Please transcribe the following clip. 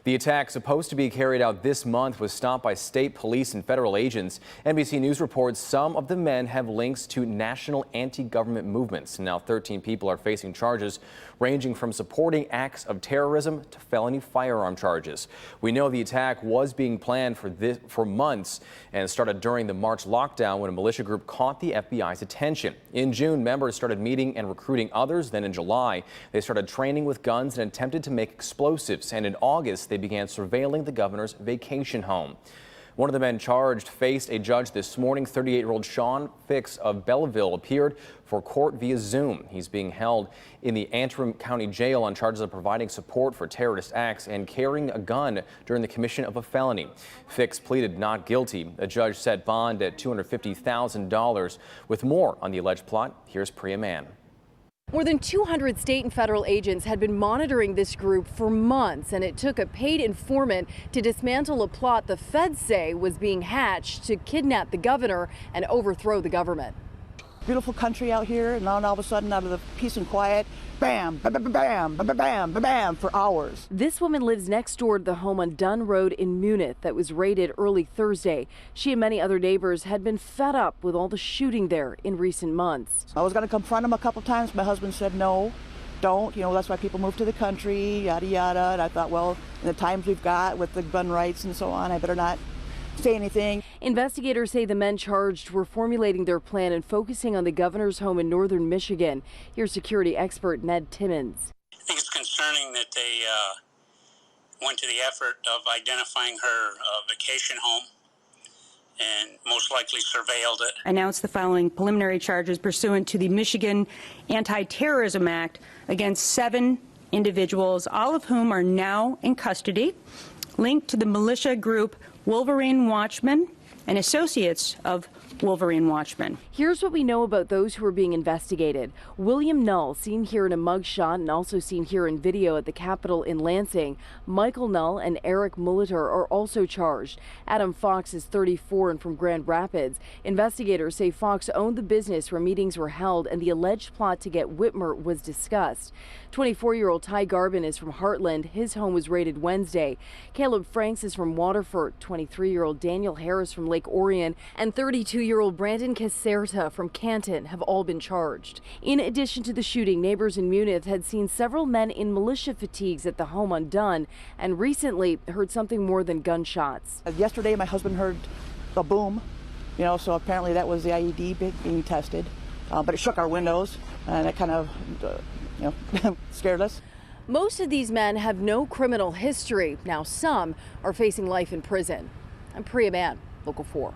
The attack, supposed to be carried out this month, was stopped by state police and federal agents. NBC News reports some of the men have links to national anti-government movements. Now 13 people are facing charges ranging from supporting acts of terrorism to felony firearm charges. We know the attack was being planned for months and started during the March lockdown when a militia group caught the FBI's attention. In June, members started meeting and recruiting others. Then in July, they started training with guns and attempted to make explosives. And in August, they began surveilling the governor's vacation home. One of the men charged faced a judge this morning. 38-year-old Shawn Fix of Belleville appeared for court via Zoom. He's being held in the Antrim County Jail on charges of providing support for terrorist acts and carrying a gun during the commission of a felony. Fix pleaded not guilty. A judge set bond at $250,000. With more on the alleged plot, here's Priya Mann. More than 200 state and federal agents had been monitoring this group for months, and it took a paid informant to dismantle a plot the feds say was being hatched to kidnap the governor and overthrow the government. Beautiful country out here, and then all of a sudden, out of the peace and quiet, bam, bam, bam, bam, bam, bam, bam, bam, for hours. This woman lives next door to the home on Dunn Road in Munith that was raided early Thursday. She and many other neighbors had been fed up with all the shooting there in recent months. I was going to confront him a couple times. My husband said, no, don't. You know, that's why people move to the country, yada, yada. And I thought, well, in the times we've got with the gun rights and so on, I better not say anything. Investigators say the men charged were formulating their plan and focusing on the governor's home in northern Michigan. Here's security expert Ned Timmons. I think it's concerning that they went to the effort of identifying her vacation home and most likely surveilled it. Announced the following preliminary charges pursuant to the Michigan Anti-Terrorism Act against 7 individuals, all of whom are now in custody, linked to the militia group Wolverine Watchmen and associates of Wolverine Watchmen. Here's what we know about those who are being investigated. William Null, seen here in a mugshot and also seen here in video at the Capitol in Lansing. Michael Null and Eric Molitor are also charged. Adam Fox is 34 and from Grand Rapids. Investigators say Fox owned the business where meetings were held and the alleged plot to get Whitmer was discussed. 24-year-old Ty Garbin is from Heartland. His home was raided Wednesday. Caleb Franks is from Waterford. 23-year-old Daniel Harris from Lake Orion and 32-year-old Brandon Caserta from Canton have all been charged. In addition to the shooting, neighbors in Munith had seen several men in militia fatigues at the home on Dunn and recently heard something more than gunshots. Yesterday, my husband heard the boom, you know, so apparently that was the IED being tested, but it shook our windows and it kind of, scared us. Most of these men have no criminal history. Now some are facing life in prison. I'm Priya Mann, Local 4.